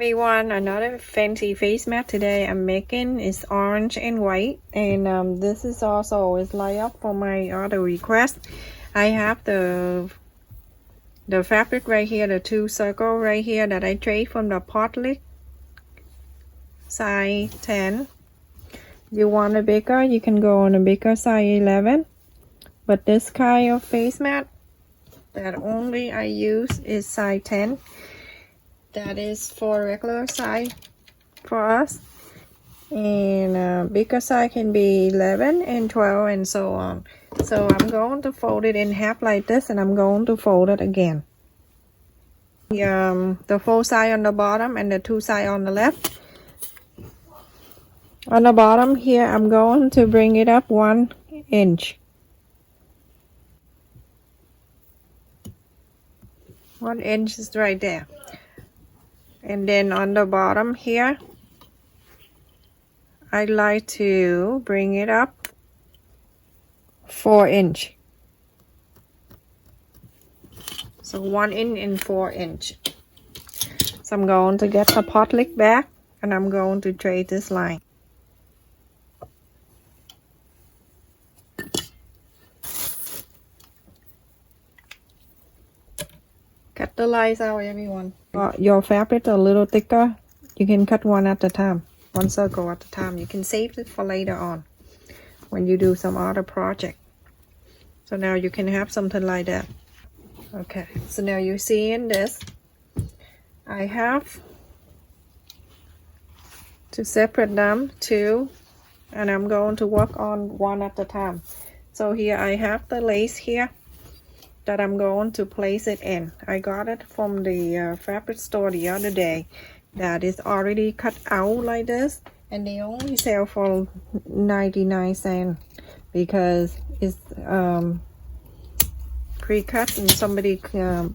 Everyone, another fancy face mat today I'm making is orange and white, and this is also is light up for my other request. I have the fabric right here, the two circle right here that I trade from the Potlick size 10. You want a bigger, you can go on a bigger size 11, but this kind of face mat that only I use is size 10. That is for regular size for us, and bigger size can be 11 and 12 and so on. So I'm going to fold it in half like this, and I'm going to fold it again. The four side on the bottom and the two side on the left. On the bottom here, I'm going to bring it up 1 inch. 1 inch is right there. And then on the bottom here, I like to bring it up 4 inch. So 1 inch and 4 inch. So I'm going to get the Potlick back, and I'm going to trade this line. Cut the lines out, everyone. Your fabric a little thicker, you can cut one at a time, one circle at a time. You can save it for later on when you do some other project. So now you can have something like that. Okay, so now you see in this, I have to separate them two, and I'm going to work on one at a time. So here I have the lace here that I'm going to place it in. I got it from the fabric store the other day. That is already cut out like this, and they only sell for 99 cents because it's pre-cut, and somebody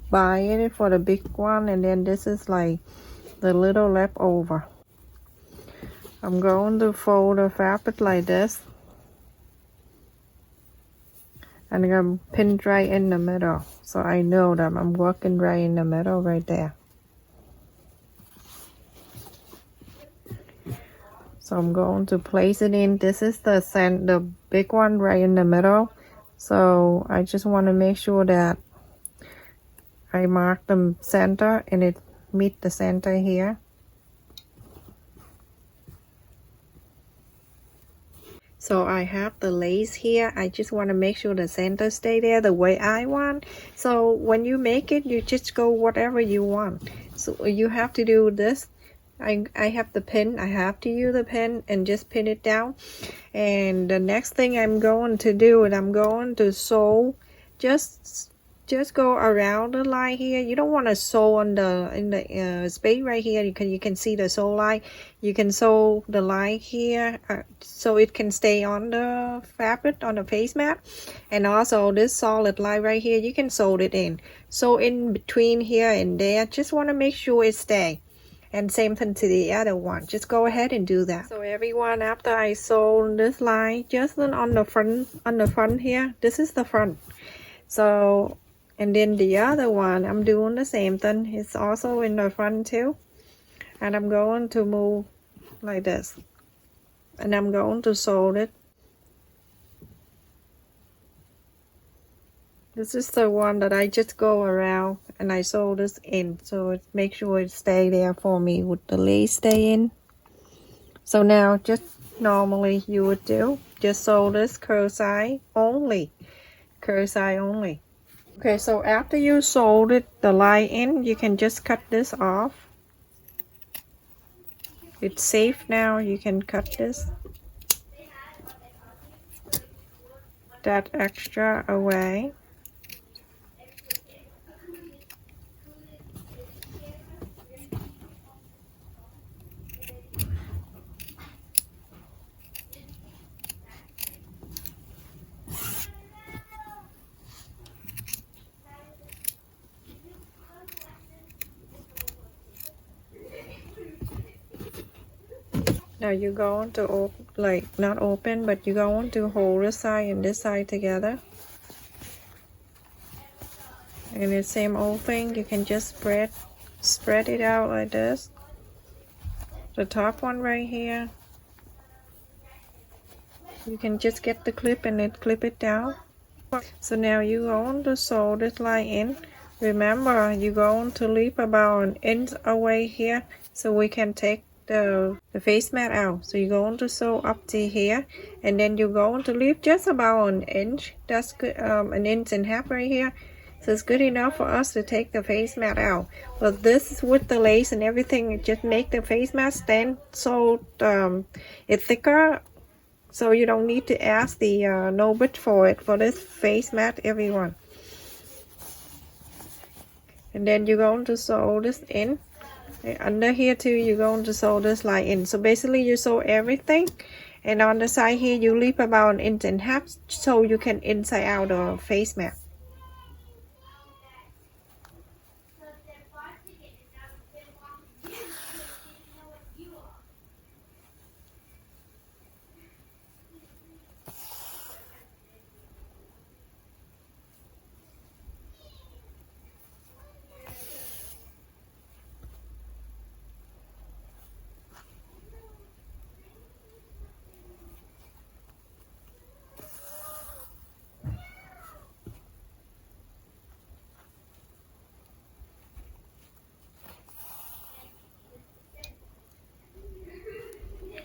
buy it for the big one, and then this is like the little leftover. I'm going to fold the fabric like this, and I'm going to pin right in the middle, so I know that I'm working right in the middle right there. So I'm going to place it in. This is the big one right in the middle. So I just want to make sure that I mark the center and it meet the center here. So I have the lace here. I just want to make sure the center stay there the way I want. So when you make it, you just go whatever you want. So you have to do this. I have the pin. I have to use the pin and just pin it down. And the next thing I'm going to do is I'm going to sew. Just go around the line here. You don't want to sew on in the space right here. You can see the sew line. You can sew the line here so it can stay on the fabric on the face mat. And also this solid line right here, you can sew it in. So in between here and there, just want to make sure it stay. And same thing to the other one. Just go ahead and do that. So everyone, after I sew this line, just on the front here, this is the front. So, and then the other one, I'm doing the same thing. It's also in the front too. And I'm going to move like this. And I'm going to sew it. This is the one that I just go around and I sew this in. So it make sure it stay there for me with the lace stay in. So now just normally you would do, just sew this curl side only. Curl side only. Okay, so after you sewed it the line in, you can just cut this off. It's safe now. You can cut this, that extra away. Now you're going to not open, but you're going to hold this side and this side together. And the same old thing, you can just spread it out like this. the top one right here. You can just get the clip and then clip it down. So now you're going to sew this line in. Remember, you're going to leave about an inch away here so we can take the face mat out. So you're going to sew up to here, and then you're going to leave just about an inch. That's good, an inch and a half right here. So it's good enough for us to take the face mat out. But this is with the lace and everything, just make the face mat stand so it's thicker. So you don't need to ask the no bit for it for this face mat, everyone. And then you're going to sew this in. Under here too, you're going to sew this line in. So basically you sew everything, and on the side here you leave about an inch and a half so you can inside out the face mat.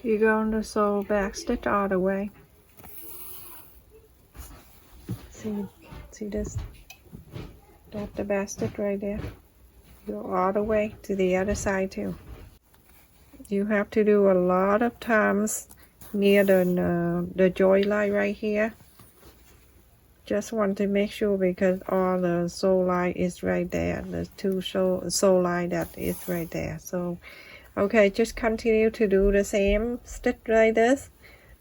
You're going to sew back stitch all the way. See this? That's the back stitch right there. Go all the way to the other side too. You have to do a lot of times near the joint line right here. Just want to make sure because all the sew line is right there. The two sew line that is right there. So okay, just continue to do the same stitch like this.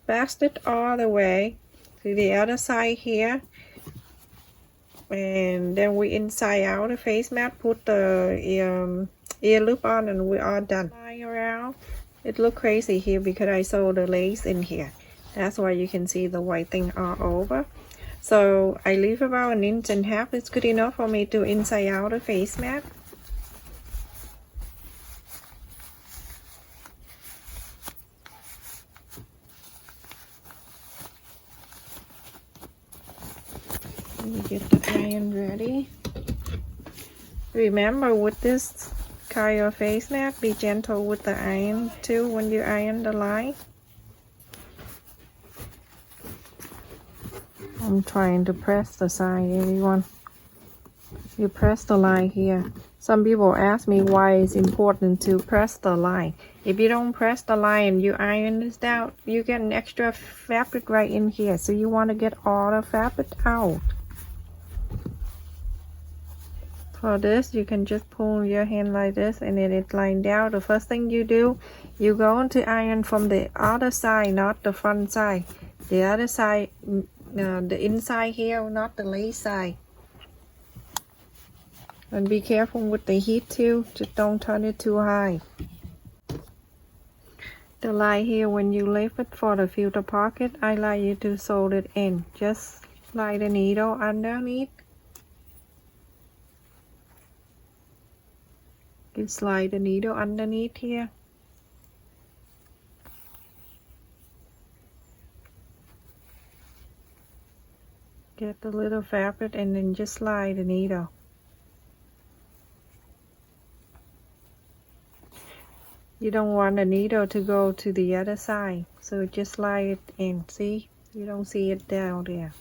Back stitch all the way to the other side here. And then we inside out the face mat, put the ear loop on, and we are done. Flying around. It look crazy here because I sewed the lace in here. That's why you can see the white thing all over. So I leave about an inch and a half. It's good enough for me to inside out the face mat. Let me get the iron ready. Remember with this kind of face mat, be gentle with the iron too when you iron the line. I'm trying to press the side, everyone. You press the line here. Some people ask me why it's important to press the line. If you don't press the line and you iron this down, you get an extra fabric right in here. So you want to get all the fabric out. For this, you can just pull your hand like this and then it line down. The first thing you do, you're going to iron from the other side, not the front side. The other side, the inside here, not the lace side. And be careful with the heat too, just don't turn it too high. The line here, when you leave it for the filter pocket, I like you to sew it in. Just slide the needle underneath. You slide the needle underneath here. Get the little fabric and then just slide the needle. You don't want the needle to go to the other side, so just slide it in. See? You don't see it down there.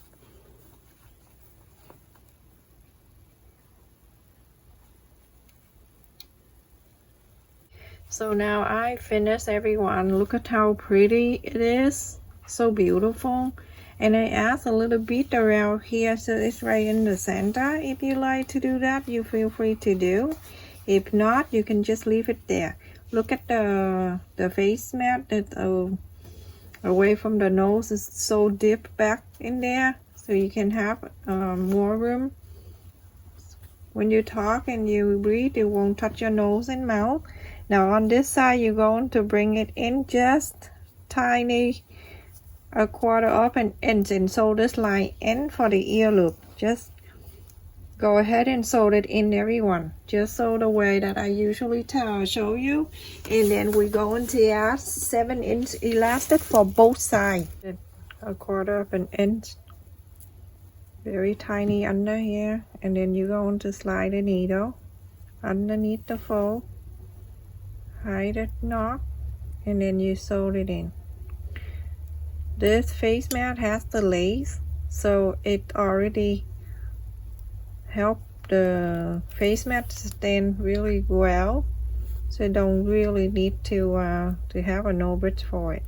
So now I finished, everyone. Look at how pretty it is. So beautiful. And I add a little bit around here so it's right in the center. If you like to do that, you feel free to do. If not, you can just leave it there. Look at the face mat that's away from the nose. Is so deep back in there, so you can have more room. When you talk and you breathe, it won't touch your nose and mouth. Now on this side, you're going to bring it in just tiny, a quarter of an inch, and sew this line in for the ear loop. Just go ahead and sew it in, everyone. Just sew the way that I usually show you. And then we're going to add 7-inch elastic for both sides. A quarter of an inch. Very tiny under here. And then you're going to slide the needle underneath the fold. Hide the knot. And then you sew it in. This face mat has the lace, so it already helped the face mat stand really well, so you don't really need to have a no bridge for it.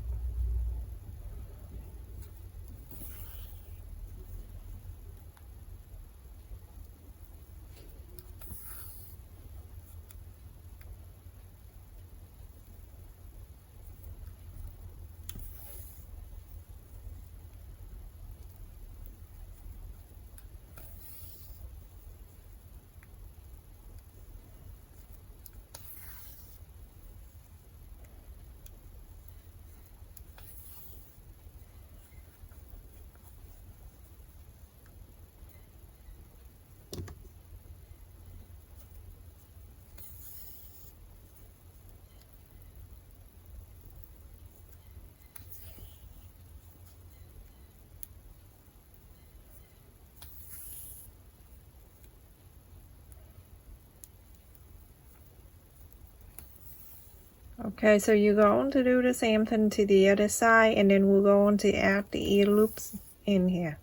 Okay, so you're going to do the same thing to the other side, and then we're going to add the ear loops in here.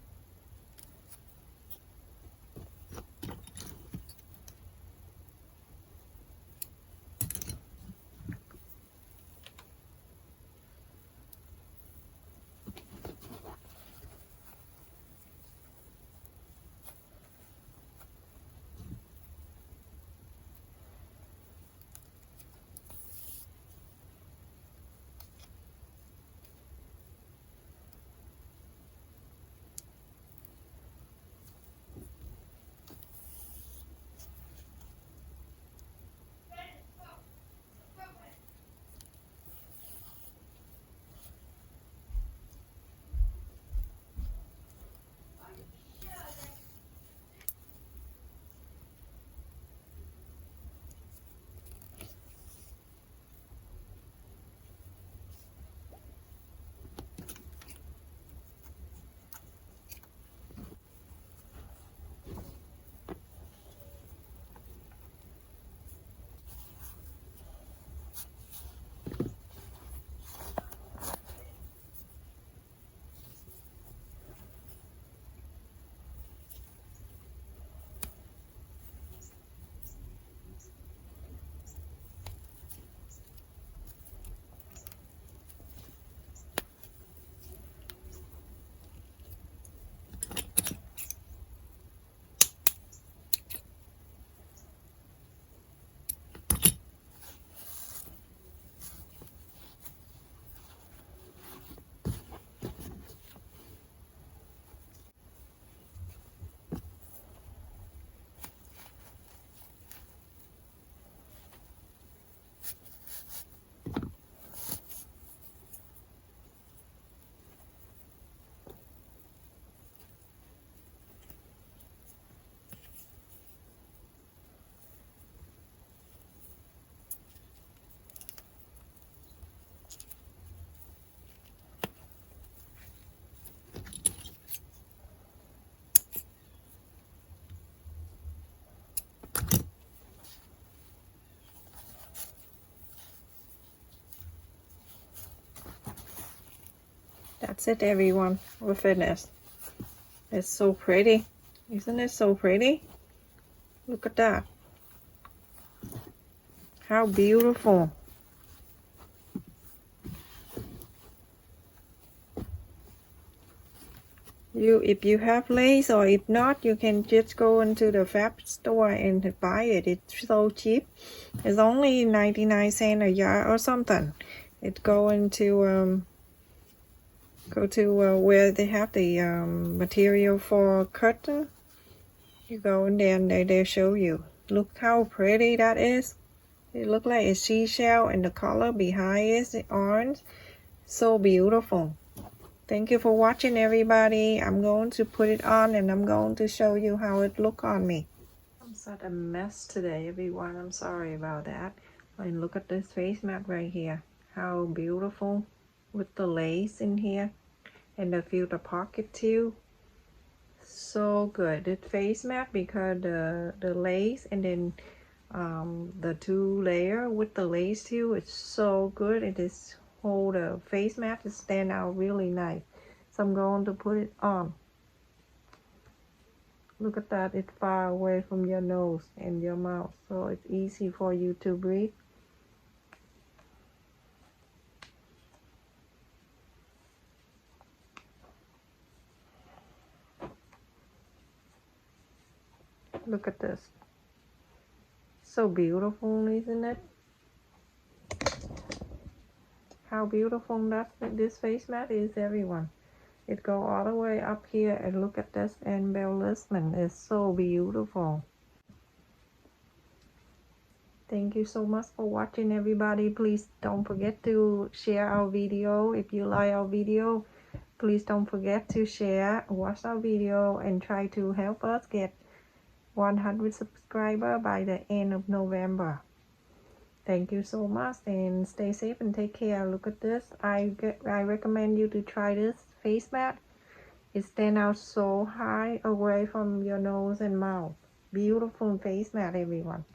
That's it, everyone. We're finished. It's so pretty. Isn't it so pretty? Look at that. How beautiful. If you have lace, or if not, you can just go into the fabric store and buy it. It's so cheap. It's only 99 cents a yard or something. It go to where they have the material for curtain. You go in there and they show you. Look how pretty that is. It looks like a seashell, and the color behind is the orange. So beautiful. Thank you for watching, everybody. I'm going to put it on and I'm going to show you how it look on me. Such a mess today, everyone. I'm sorry about that. And look at this face mat right here. How beautiful with the lace in here and the filter pocket too. So good. This face mat because the lace and then the two layer with the lace too. It's so good. It is hold the face mat to stand out really nice. So I'm going to put it on. Look at that, it's far away from your nose and your mouth, so it's easy for you to breathe. Look at this. So beautiful, isn't it? How beautiful that this face mat is, everyone. It go all the way up here, and look at this embellishment. It's so beautiful. Thank you so much for watching, everybody. Please don't forget to share our video. If you like our video, please don't forget to share, watch our video, and try to help us get 100 subscribers by the end of November. Thank you so much, and stay safe and take care. Look at this. I recommend you to try this face mat. It stands out so high away from your nose and mouth. Beautiful face mat, everyone.